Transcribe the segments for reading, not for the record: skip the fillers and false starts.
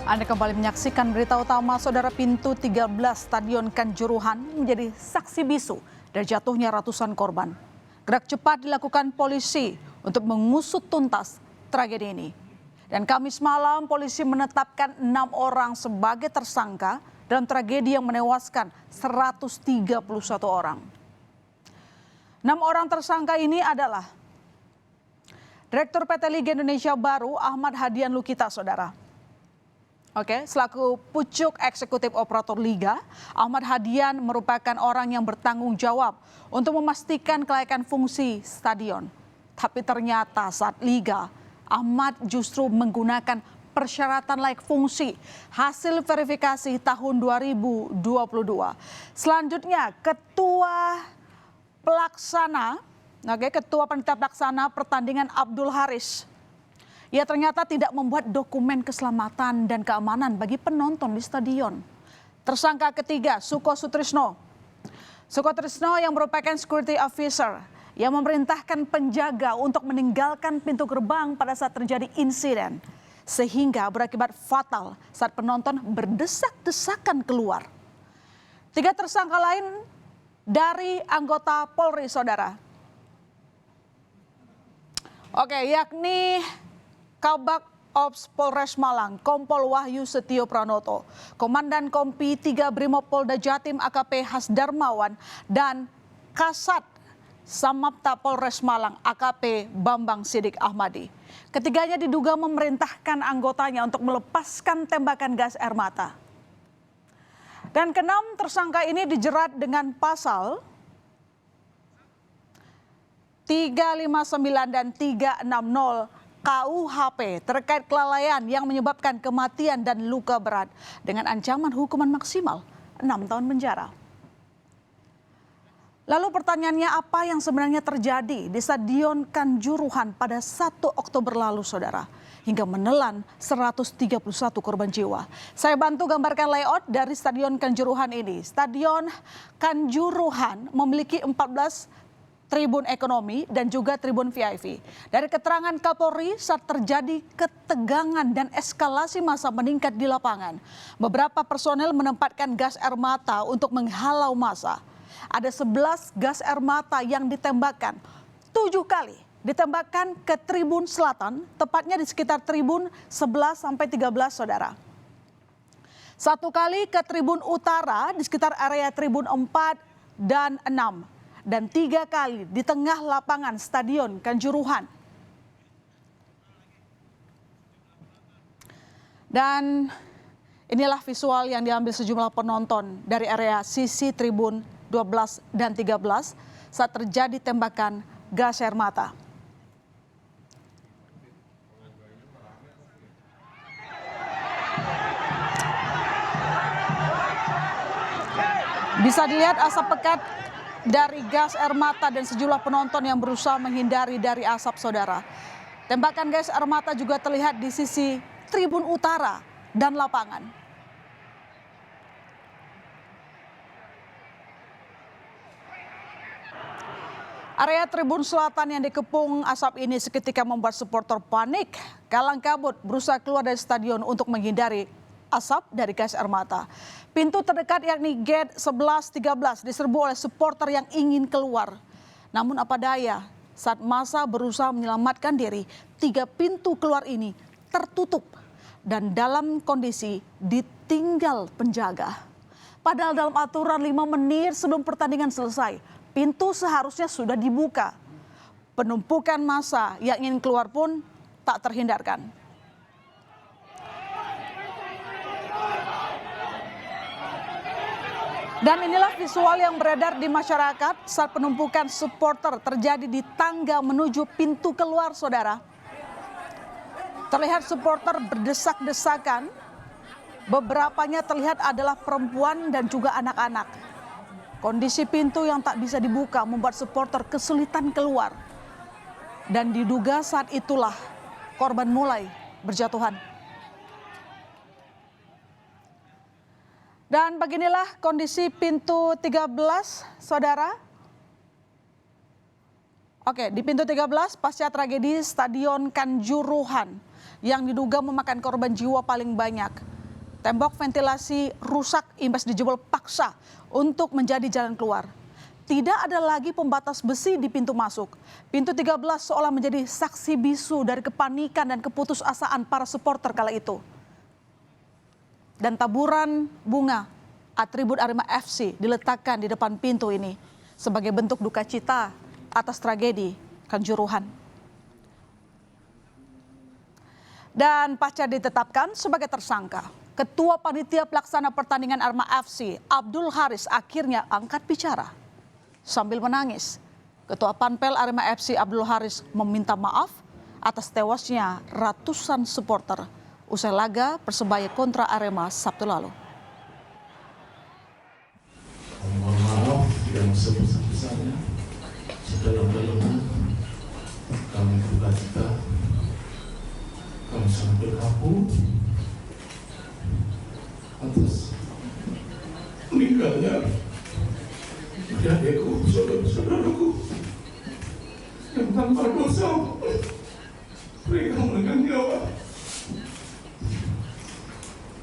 Anda kembali menyaksikan berita utama. Saudara, pintu 13 Stadion Kanjuruhan menjadi saksi bisu dari jatuhnya ratusan korban. Gerak cepat dilakukan polisi untuk mengusut tuntas tragedi ini. Dan Kamis malam polisi menetapkan 6 orang sebagai tersangka dalam tragedi yang menewaskan 131 orang. 6 orang tersangka ini adalah Direktur PT Liga Indonesia Baru Ahmad Hadian Lukita, saudara. Selaku pucuk eksekutif operator Liga, Ahmad Hadian merupakan orang yang bertanggung jawab untuk memastikan kelayakan fungsi stadion. Tapi ternyata saat Liga, Ahmad justru menggunakan persyaratan layak fungsi hasil verifikasi tahun 2022. Selanjutnya, Ketua Panitia Pelaksana Pertandingan Abdul Haris. Ia ternyata tidak membuat dokumen keselamatan dan keamanan bagi penonton di stadion. Tersangka ketiga, Suko Sutrisno. Suko Sutrisno yang merupakan security officer yang memerintahkan penjaga untuk meninggalkan pintu gerbang pada saat terjadi insiden. Sehingga berakibat fatal saat penonton berdesak-desakan keluar. 3 tersangka lain dari anggota Polri, saudara. Yakni Kabak Ops Polres Malang, Kompol Wahyu Setio Pranoto, Komandan Kompi 3 Brimopolda Jatim AKP Hasdarmawan, dan Kasat Samapta Polres Malang AKP Bambang Sidik Ahmadi. Ketiganya diduga memerintahkan anggotanya untuk melepaskan tembakan gas air mata. Dan ke-6 tersangka ini dijerat dengan pasal 359 dan 360 KUHP terkait kelalaian yang menyebabkan kematian dan luka berat dengan ancaman hukuman maksimal 6 tahun penjara. Lalu pertanyaannya, apa yang sebenarnya terjadi di Stadion Kanjuruhan pada 1 Oktober lalu, saudara, hingga menelan 131 korban jiwa? Saya bantu gambarkan layout dari Stadion Kanjuruhan ini. Stadion Kanjuruhan memiliki 14 tribun ekonomi dan juga tribun VIP. Dari keterangan Kapolri, saat terjadi ketegangan dan eskalasi massa meningkat di lapangan, beberapa personel menempatkan gas air mata untuk menghalau massa. Ada 11 gas air mata yang ditembakkan, 7 kali ditembakkan ke tribun selatan, tepatnya di sekitar tribun 11 sampai 13, saudara. 1 kali ke tribun utara di sekitar area tribun 4 dan 6. Dan 3 kali di tengah lapangan Stadion Kanjuruhan. Dan inilah visual yang diambil sejumlah penonton dari area sisi tribun 12 dan 13 saat terjadi tembakan gas air mata. Bisa dilihat asap pekat dari gas air mata dan sejumlah penonton yang berusaha menghindari dari asap, saudara. Tembakan gas air mata juga terlihat di sisi tribun utara dan lapangan. Area tribun selatan yang dikepung asap ini seketika membuat supporter panik, kalang kabut berusaha keluar dari stadion untuk menghindari asap dari gas air mata. Pintu terdekat yakni gate 11-13 diserbu oleh supporter yang ingin keluar. Namun apa daya, saat massa berusaha menyelamatkan diri, 3 pintu keluar ini tertutup dan dalam kondisi ditinggal penjaga. Padahal dalam aturan 5 menit sebelum pertandingan selesai, pintu seharusnya sudah dibuka. Penumpukan massa yang ingin keluar pun tak terhindarkan. Dan inilah visual yang beredar di masyarakat saat penumpukan supporter terjadi di tangga menuju pintu keluar, saudara. Terlihat supporter berdesak-desakan, beberapanya terlihat adalah perempuan dan juga anak-anak. Kondisi pintu yang tak bisa dibuka membuat supporter kesulitan keluar. Dan diduga saat itulah korban mulai berjatuhan. Dan beginilah kondisi pintu 13, saudara. Di pintu 13 pasca tragedi Stadion Kanjuruhan yang diduga memakan korban jiwa paling banyak. Tembok ventilasi rusak imbas dijebol paksa untuk menjadi jalan keluar. Tidak ada lagi pembatas besi di pintu masuk. Pintu 13 seolah menjadi saksi bisu dari kepanikan dan keputusasaan para supporter kala itu. Dan taburan bunga atribut Arema FC diletakkan di depan pintu ini sebagai bentuk duka cita atas tragedi Kanjuruhan. Dan pasca ditetapkan sebagai tersangka, Ketua Panitia Pelaksana Pertandingan Arema FC, Abdul Haris, akhirnya angkat bicara. Sambil menangis, Ketua Panpel Arema FC Abdul Haris meminta maaf atas tewasnya ratusan supporter usai laga Persebaya kontra Arema Sabtu lalu. Mohon maaf yang sebesar-besarnya, sedalam-dalamnya kami duka cita, kami sangat berkabung atas meninggalnya adik-adikku, saudara-saudaraku yang tanpa dosa mereka menekan nyawa.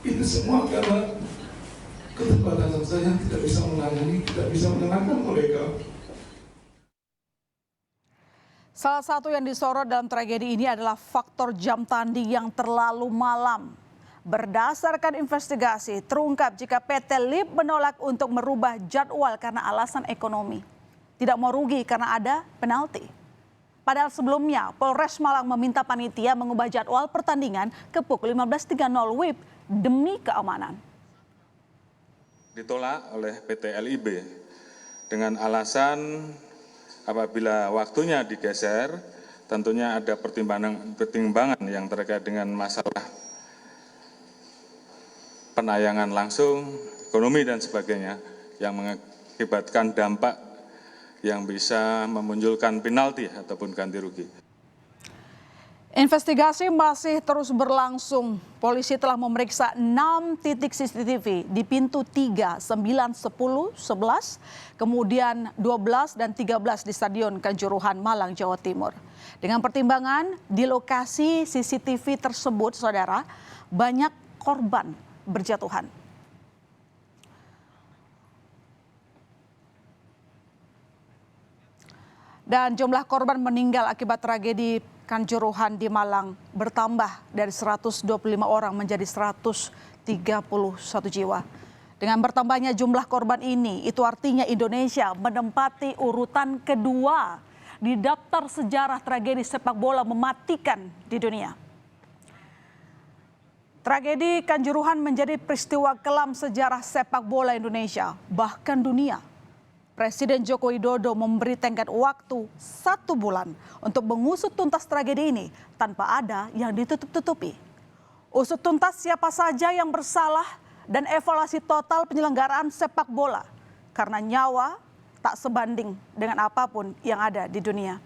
Ini semua karena keterbatasan saya, tidak bisa menangani, tidak bisa menenangkan mereka. Salah satu yang disorot dalam tragedi ini adalah faktor jam tanding yang terlalu malam. Berdasarkan investigasi, terungkap jika PT LIP menolak untuk merubah jadwal karena alasan ekonomi. Tidak mau rugi karena ada penalti. Padahal sebelumnya, Polres Malang meminta panitia mengubah jadwal pertandingan ke pukul 15.30 WIB demi keamanan. Ditolak oleh PT LIB dengan alasan apabila waktunya digeser, tentunya ada pertimbangan yang terkait dengan masalah penayangan langsung, ekonomi dan sebagainya yang mengakibatkan dampak yang bisa memunculkan penalti ataupun ganti rugi. Investigasi masih terus berlangsung. Polisi telah memeriksa 6 titik CCTV di pintu 3, 9, 10, 11, kemudian 12 dan 13 di Stadion Kanjuruhan, Malang, Jawa Timur. Dengan pertimbangan di lokasi CCTV tersebut, saudara, banyak korban berjatuhan. Dan jumlah korban meninggal akibat tragedi Kanjuruhan di Malang bertambah dari 125 orang menjadi 131 jiwa. Dengan bertambahnya jumlah korban ini, itu artinya Indonesia menempati urutan kedua di daftar sejarah tragedi sepak bola mematikan di dunia. Tragedi Kanjuruhan menjadi peristiwa kelam sejarah sepak bola Indonesia, bahkan dunia. Presiden Joko Widodo memberi tenggat waktu 1 bulan untuk mengusut tuntas tragedi ini tanpa ada yang ditutup-tutupi. Usut tuntas siapa saja yang bersalah dan evaluasi total penyelenggaraan sepak bola. Karena nyawa tak sebanding dengan apapun yang ada di dunia.